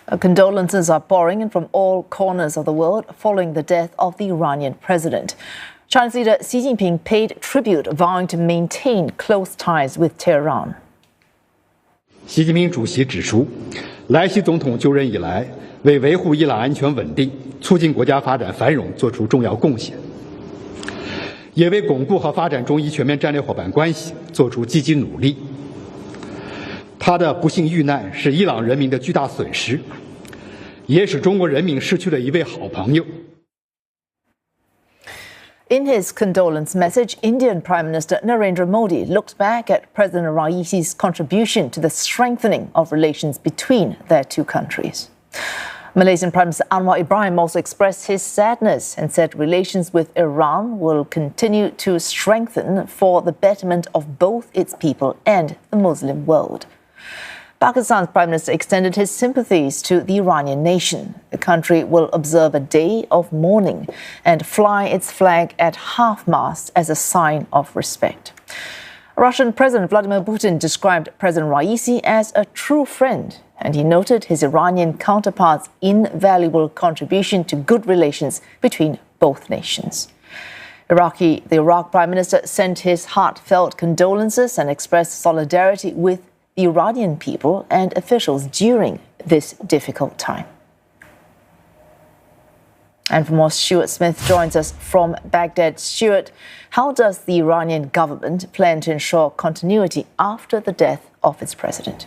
Condolences are pouring in from all corners of the world following the death of the Iranian president. China's leader Xi Jinping paid tribute, vowing to maintain close ties with Tehran. 习近平主席指出，莱西总统就任以来，为维护伊朗安全稳定、促进国家发展繁荣作出重要贡献，也为巩固和发展中伊全面战略伙伴关系作出积极努力。他的不幸遇难是伊朗人民的巨大损失，也使中国人民失去了一位好朋友。 In his condolence message, Indian Prime Minister Narendra Modi looked back at President Raisi's contribution to the strengthening of relations between their two countries. Malaysian Prime Minister Anwar Ibrahim also expressed his sadness and said relations with Iran will continue to strengthen for the betterment of both its people and the Muslim world. Pakistan's Prime Minister extended his sympathies to the Iranian nation. The country will observe a day of mourning and fly its flag at half-mast as a sign of respect. Russian President Vladimir Putin described President Raisi as a true friend, and he noted his Iranian counterpart's invaluable contribution to good relations between both nations. The Iraq Prime Minister sent his heartfelt condolences and expressed solidarity with the Iranian people and officials during this difficult time. And for more, Stuart Smith joins us from Baghdad. Stuart, how does the Iranian government plan to ensure continuity after the death of its president?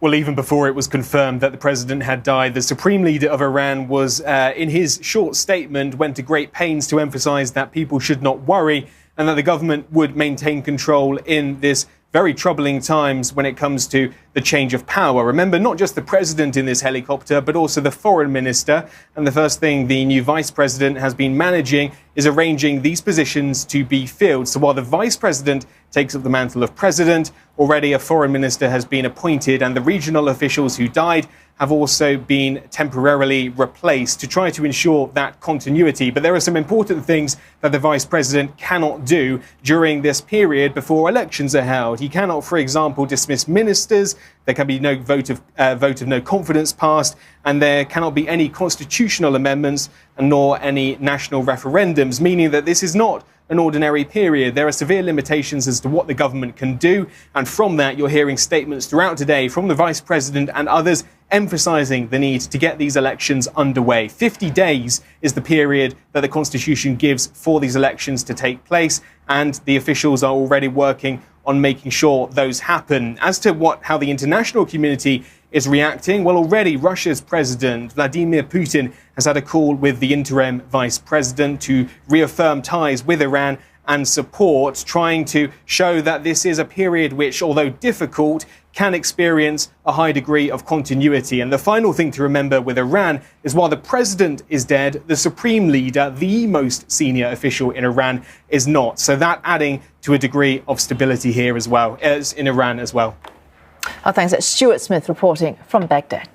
Well, even before it was confirmed that the president had died, the supreme leader of Iran was, in his short statement, went to great pains to emphasize that people should not worry and that the government would maintain control in this very troubling times when it comes to the change of power. Remember, not just the president in this helicopter, but also the foreign minister. And the first thing the new vice president has been managing is arranging these positions to be filled. So while the vice president takes up the mantle of president, already a foreign minister has been appointed, and the regional officials who died have also been temporarily replaced to try to ensure that continuity. But there are some important things that the vice president cannot do during this period before elections are held. He cannot, for example, dismiss ministers. There can be no vote of no confidence passed, and there cannot be any constitutional amendments nor any national referendums, meaning that this is not an ordinary period. There are severe limitations as to what the government can do, and from that you're hearing statements throughout today from the Vice President and others emphasising the need to get these elections underway. 50 days is the period that the Constitution gives for these elections to take place, and the officials are already working on making sure those happen. As to how the international community is reacting, well, already Russia's President Vladimir Putin has had a call with the interim vice president to reaffirm ties with Iran and support, trying to show that this is a period which, although difficult, can experience a high degree of continuity. And the final thing to remember with Iran is while the president is dead, the supreme leader, the most senior official in Iran, is not. So that adding to a degree of stability here as well, as in Iran as well. Our thanks. That's Stuart Smith reporting from Baghdad.